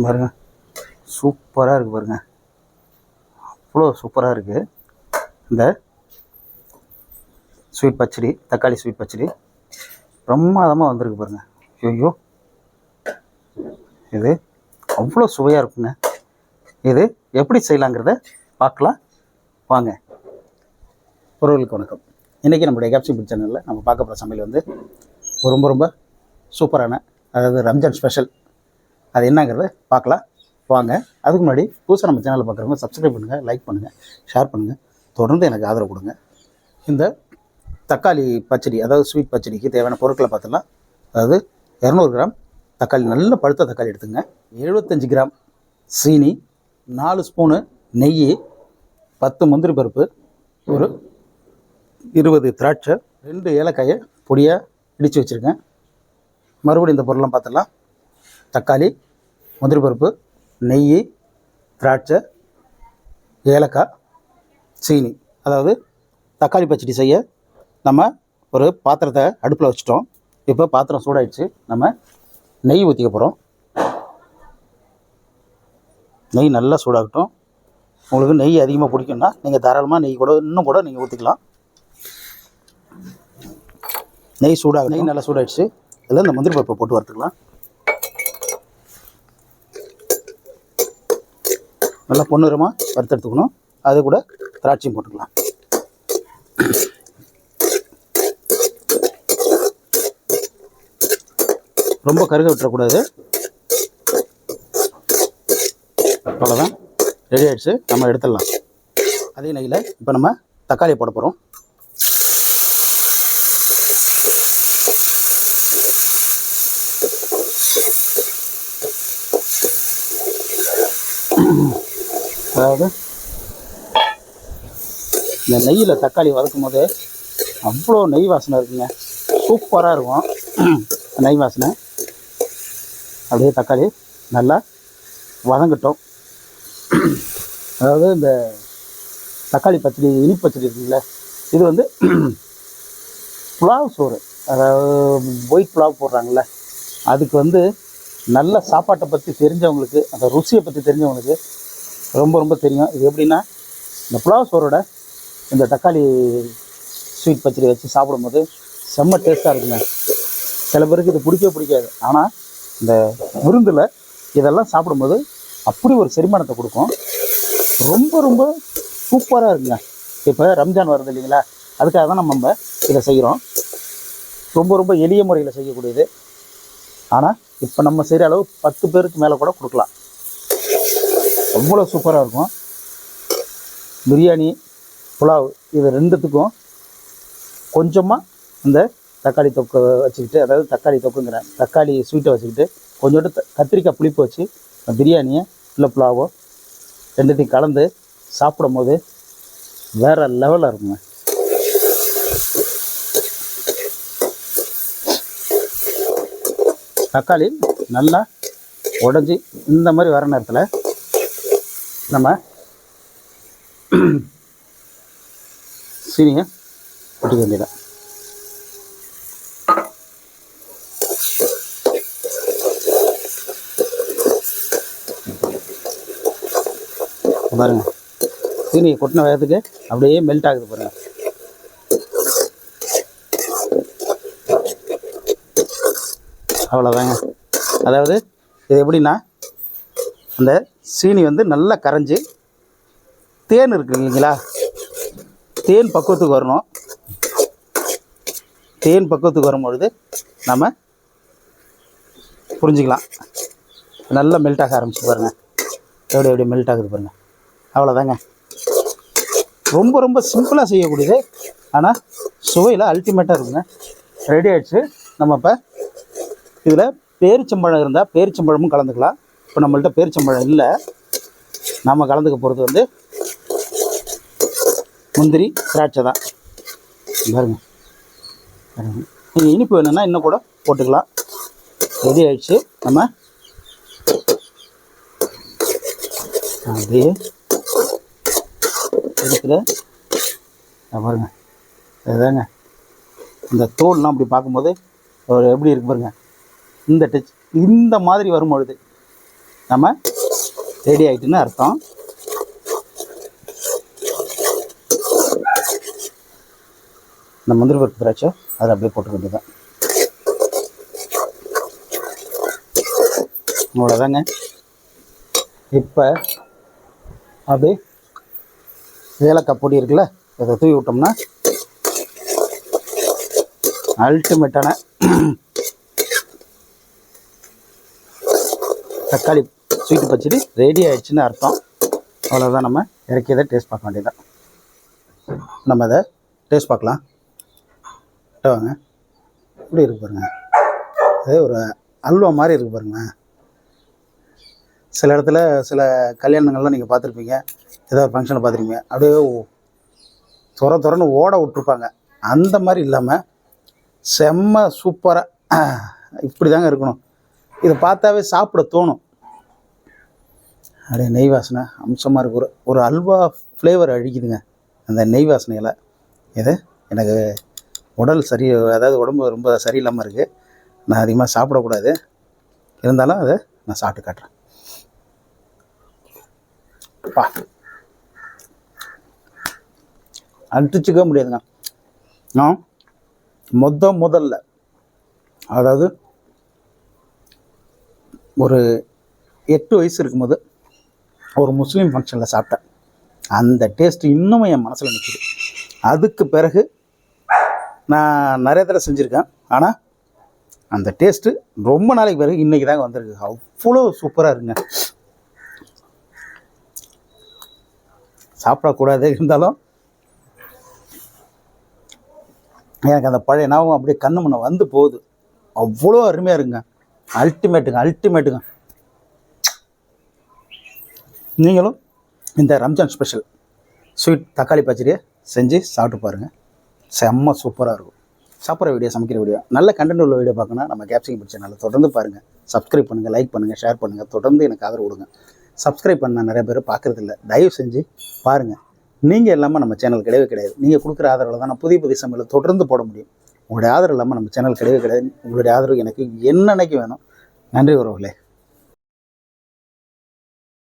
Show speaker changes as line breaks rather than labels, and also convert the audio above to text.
பாருங்க, சூப்பராக இருக்குது பாருங்க. அவ்வளோ சூப்பராக இருக்குது இந்த ஸ்வீட் பச்சடி. தக்காளி ஸ்வீட் பச்சடி பிரமாதமாக வந்திருக்கு பாருங்க. ஐயோ, இது அவ்வளோ சுவையாக இருக்குங்க. இது எப்படி செய்யலாங்கிறத பார்க்கலாம் வாங்க. உறவுகளுக்கு வணக்கம். இன்றைக்கி நம்மளுடைய கேப்சி ஃபுட் சேனலில் நம்ம பார்க்க போகிற சமையல் வந்து ரொம்ப ரொம்ப சூப்பரான, அதாவது ரம்ஜான் ஸ்பெஷல். அது என்னங்கிறத பார்க்கலாம் வாங்க. அதுக்கு முன்னாடி புதுசாக நம்ம சேனலில் பார்க்குறவங்க சப்ஸ்கிரைப் பண்ணுங்கள், லைக் பண்ணுங்கள், ஷேர் பண்ணுங்கள், தொடர்ந்து எனக்கு ஆதரவு கொடுங்க. இந்த தக்காளி பச்சடி, அதாவது ஸ்வீட் பச்சடிக்கு தேவையான பொருட்களை பார்த்துலாம். அதாவது 200 கிராம் தக்காளி, நல்ல பழுத்த தக்காளி எடுத்துங்க. 75 கிராம் சீனி, 4 ஸ்பூனு நெய், 10 முந்திரி பருப்பு, ஒரு 20 திராட்சை, 2 ஏலக்காயை பொடியாக இடித்து வச்சுருக்கேன். மறுபடியும் இந்த பொருள்லாம் பார்த்துடலாம். தக்காளி, முந்திரி பருப்பு, நெய், திராட்சை, ஏலக்காய், சீனி. அதாவது தக்காளி பச்சடி செய்ய நம்ம ஒரு பாத்திரத்தை அடுப்பில் வச்சுட்டோம். இப்போ பாத்திரம் சூடாயிடுச்சு. நம்ம நெய் ஊற்றிக்க போகிறோம். நெய் நல்லா சூடாகட்டும். உங்களுக்கு நெய் அதிகமாக பிடிக்கும்னா நீங்கள் தாராளமாக நெய் கூட இன்னும் கூட நீங்கள் ஊற்றிக்கலாம். நெய் சூடாக நெய் நல்லா சூடாயிடுச்சு. இதில் இந்த முந்திரி பருப்பை போட்டு வறுத்துக்கலாம். நல்லா பொன்னிறமாக வறுத்தெடுத்துக்கணும். அது கூட திராட்சையும் போட்டுக்கலாம். ரொம்ப கருக விட்டுறக்கூடாது. அவ்வளோதான், ரெடி ஆகிடுச்சு. நம்ம எடுத்துடலாம். அதே நெய்யில் இப்போ நம்ம தக்காளியை போட போகிறோம். அதாவது இந்த நெய்யில் தக்காளி வதக்கும் போது அவ்வளோ நெய் வாசனை இருக்குங்க. சூப்பராக இருக்கும் நெய் வாசனை. அப்படியே தக்காளி நல்லா வதங்கட்டும். அதாவது இந்த தக்காளி பச்சடி, இனிப்பு பச்சடி இருக்குங்களே, இது வந்து புலாவ் சோறு, அதாவது ஒயிட் புலாவ் போடுறாங்கள்ல, அதுக்கு வந்து நல்ல சாப்பாட்டை பற்றி தெரிஞ்சவங்களுக்கு, அந்த ருசியை பற்றி தெரிஞ்சவங்களுக்கு ரொம்ப ரொம்ப தெரியும். இது எப்படின்னா, இந்த புலாவ் சோறோட இந்த தக்காளி ஸ்வீட் பச்சடி வச்சு சாப்பிடும்போது செம்ம டேஸ்ட்டாக இருக்குங்க. சில பேருக்கு இது பிடிக்காது. ஆனால் இந்த விருந்தில் இதெல்லாம் சாப்பிடும்போது அப்படி ஒரு செரிமானத்தை கொடுக்கும். ரொம்ப ரொம்ப சூப்பராக இருக்குங்க. இப்போ ரம்ஜான் வருது இல்லைங்களா, அதுக்காக தான் நம்ம இதை செய்கிறோம். ரொம்ப ரொம்ப எளிய முறையில் செய்யக்கூடியது. ஆனால் இப்போ நம்ம செய்கிற அளவு 10 பேருக்கு மேலே கூட கொடுக்கலாம். அவ்வளோ சூப்பராக இருக்கும். பிரியாணி, புலாவ் இது ரெண்டுத்துக்கும் கொஞ்சமாக இந்த தக்காளி தொக்கு வச்சுக்கிட்டு, அதாவது தக்காளி தொக்குங்கிறேன், தக்காளி ஸ்வீட்டை வச்சுக்கிட்டு கொஞ்சோண்டு கத்திரிக்காய் புளிப்பு வச்சு பிரியாணியை இல்லை புலாவோ ரெண்டுத்தையும் கலந்து சாப்பிடும் போது வேறு லெவலில் இருக்குங்க. தக்காளி நல்லா உடஞ்சி இந்த மாதிரி வர நேரத்தில் நம்ம சீனியை கொட்டிக்க வேண்டியதான். பாருங்கள், சீனியை கொட்டின வேகத்துக்கு அப்படியே மெல்ட் ஆகுது பாருங்கள். அவ்வளோதாங்க. அதாவது இது எப்படின்னா, அந்த சீனி வந்து நல்லா கரைஞ்சி தேன் இருக்குது இல்லைங்களா, தேன் பக்குவத்துக்கு வரணும். தேன் பக்குவத்துக்கு வரும்பொழுது நம்ம புரிஞ்சிக்கலாம். நல்லா மெல்ட் ஆக ஆரம்பிச்சு பாருங்கள். எப்படி மெல்ட் ஆகுது பாருங்கள். அவ்வளோதாங்க. ரொம்ப ரொம்ப சிம்பிளாக செய்யக்கூடியது, ஆனால் சுவையில் அல்டிமேட்டாக இருக்குங்க. ரெடி ஆகிடுச்சு. நம்ம இப்போ இதில் பேரிச்சம்பழம் இருந்தால் பேரிச்சம்பழமும் கலந்துக்கலாம். இப்போ நம்மள்ட்ட பேரிச்சம்பழம் இல்லை. நம்ம கலந்துக்க போகிறது வந்து முந்திரி, திராட்சை தான். பாருங்க, நீங்கள் இனிப்பு வேணும்னா இன்னும் கூட போட்டுக்கலாம். ரெடி ஆகிடுச்சு. நம்ம அப்படியே இருக்கிற பாருங்க, அதுதாங்க இந்த தோல்லாம் அப்படி பார்க்கும்போது ஒரு எப்படி இருக்கு பாருங்க. இந்த டச் இந்த மாதிரி வரும்பொழுது நம்ம ரெடி ஆகிட்டுன்னு அர்த்தம். இந்த முந்திரி பருப்பு திராட்சை அதை அப்படியே போட்டுக்க வேண்டியதான். அவ்வளோதாங்க. இப்போ அப்படியே ஏலக்காய் பொடி இருக்குல்ல, அதை தூவி விட்டோம்னா அல்டிமேட்டான தக்காளி ஸ்வீட்டு பச்சடி ரெடி ஆகிடுச்சின்னு அர்த்தம். அவ்வளோதான். நம்ம இறக்கியதை டேஸ்ட் பார்க்க வேண்டியதான். நம்ம அதை டேஸ்ட் பார்க்கலாம். வாங்க, இப்படி இருக்கு பாருங்க. அது ஒரு அல்வா மாதிரி இருக்குது பாருங்க. சில இடத்துல சில கல்யாணங்கள்லாம் நீங்கள் பார்த்துருப்பீங்க, ஏதோ ஒரு ஃபங்க்ஷனில் பார்த்துருப்பீங்க, அப்படியே துறன்னு ஓட விட்ருப்பாங்க. அந்த மாதிரி இல்லாமல் செம்ம சூப்பராக இப்படி தாங்க இருக்கணும். இதை பார்த்தாவே சாப்பிட தோணும். அப்படியே நெய் வாசனை அம்சமாக இருக்கு. ஒரு அல்வா ஃப்ளேவர் அழிக்குதுங்க அந்த நெய் வாசனையில். இது எனக்கு உடல் அதாவது உடம்பு ரொம்ப சரியில்லாமல் இருக்குது. நான் அதிகமாக சாப்பிடக்கூடாது, இருந்தாலும் அதை நான் சாப்பிட்டு காட்டுறேன். பா, அடிச்சுக்க முடியாதுங்க. நான் முதல்ல அதாவது ஒரு 8 வயசு இருக்கும்போது ஒரு முஸ்லீம் ஃபங்க்ஷனில் சாப்பிட்டேன். அந்த டேஸ்ட்டு இன்னும் என் மனசில் நிற்கிது. அதுக்கு பிறகு நான் நிறைய தடவை செஞ்சுருக்கேன், ஆனால் அந்த டேஸ்ட்டு ரொம்ப நாளைக்கு பிறகு இன்றைக்கி தாங்க வந்திருக்கு. அவ்வளோ சூப்பராக இருக்குங்க. சாப்பிடக்கூடாது, இருந்தாலும் எனக்கு அந்த பழைய ஞாபகம் அப்படியே கண்ணு முன்ன வந்து போகுது. அவ்வளோ அருமையாக இருக்குங்க. அல்டிமேட்டுங்க. நீங்களும் இந்த ரம்ஜான் ஸ்பெஷல் ஸ்வீட் தக்காளி பச்சடியை செஞ்சு சாப்பிட்டு பாருங்கள். செம்ம சூப்பராக இருக்கும். சாப்பிட்ற வீடியோ, சமைக்கிற வீடியோ, நல்ல கண்டென்ட் உள்ள வீடியோ பார்க்கணுன்னா நம்ம கேப்சிங் சேனலில் தொடர்ந்து பாருங்கள். சப்ஸ்கிரைப் பண்ணுங்கள், லைக் பண்ணுங்கள், ஷேர் பண்ணுங்கள். தொடர்ந்து எனக்கு ஆதரவு கொடுங்க. சப்ஸ்கிரைப் பண்ண நிறைய பேர் பார்க்குறதில்ல, தயவு செஞ்சு பாருங்கள். நீங்கள் இல்லாமல் நம்ம சேனல் கிடையாது. நீங்கள் கொடுக்குற ஆதரவில் தான் நான் புதிய சமையலை தொடர்ந்து போட முடியும். உங்களுடைய ஆதரவு இல்லாமல் நம்ம சேனல் கிடையாது. உங்களுடைய ஆதரவு எனக்கு என்னன்னைக்கு வேணும். நன்றி உறவுகளே.